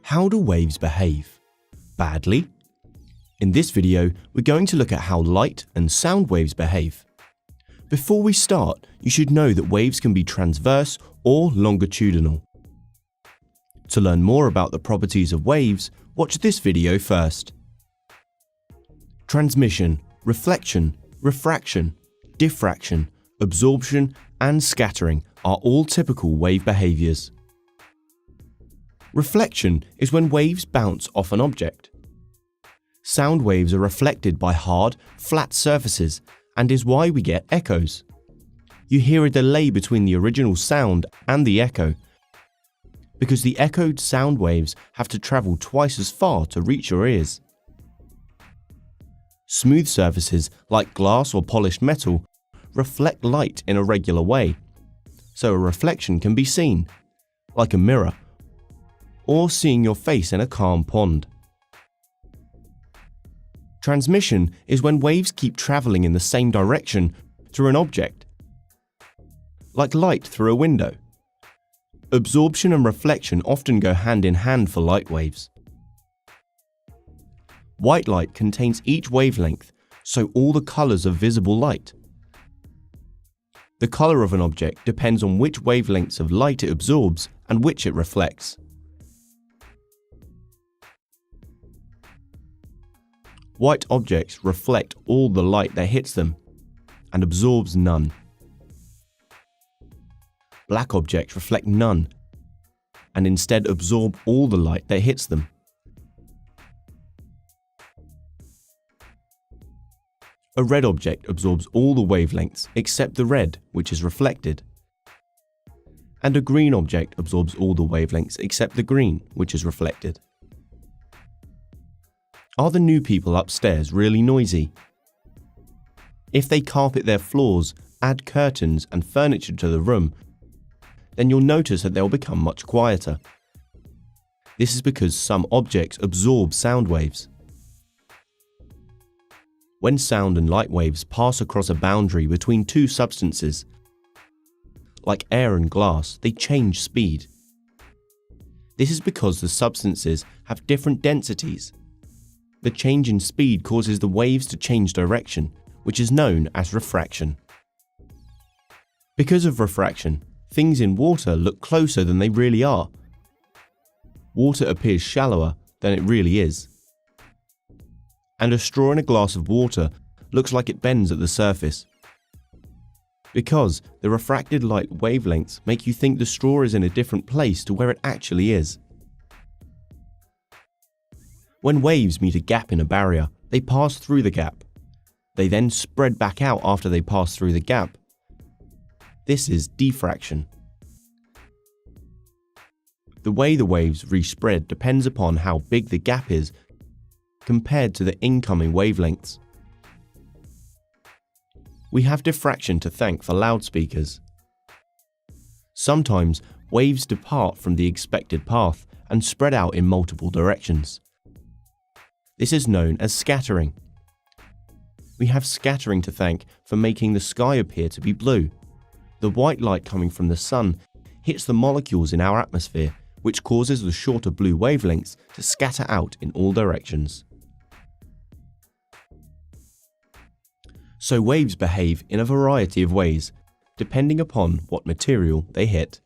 How do waves behave? Badly? In this video, we're going to look at how light and sound waves behave. Before we start, you should know that waves can be transverse or longitudinal. To learn more about the properties of waves, watch this video first. Transmission, reflection, refraction, diffraction, absorption, and scattering are all typical wave behaviors. Reflection is when waves bounce off an object. Sound waves are reflected by hard, flat surfaces and is why we get echoes. You hear a delay between the original sound and the echo, because the echoed sound waves have to travel twice as far to reach your ears. Smooth surfaces like glass or polished metal reflect light in a regular way, so a reflection can be seen, like a mirror, or seeing your face in a calm pond. Transmission is when waves keep traveling in the same direction through an object, like light through a window. Absorption and reflection often go hand in hand for light waves. White light contains each wavelength, so all the colors of visible light. The color of an object depends on which wavelengths of light it absorbs and which it reflects. White objects reflect all the light that hits them and absorbs none. Black objects reflect none and instead absorb all the light that hits them. A red object absorbs all the wavelengths except the red, which is reflected. And a green object absorbs all the wavelengths except the green, which is reflected. Are the new people upstairs really noisy? If they carpet their floors, add curtains and furniture to the room, then you'll notice that they'll become much quieter. This is because some objects absorb sound waves. When sound and light waves pass across a boundary between two substances, like air and glass, they change speed. This is because the substances have different densities. The change in speed causes the waves to change direction, which is known as refraction. Because of refraction, things in water look closer than they really are. Water appears shallower than it really is. And a straw in a glass of water looks like it bends at the surface, because the refracted light wavelengths make you think the straw is in a different place to where it actually is. When waves meet a gap in a barrier, they pass through the gap. They then spread back out after they pass through the gap. This is diffraction. The way the waves respread depends upon how big the gap is compared to the incoming wavelengths. We have diffraction to thank for loudspeakers. Sometimes waves depart from the expected path and spread out in multiple directions. This is known as scattering. We have scattering to thank for making the sky appear to be blue. The white light coming from the sun hits the molecules in our atmosphere, which causes the shorter blue wavelengths to scatter out in all directions. So waves behave in a variety of ways, depending upon what material they hit.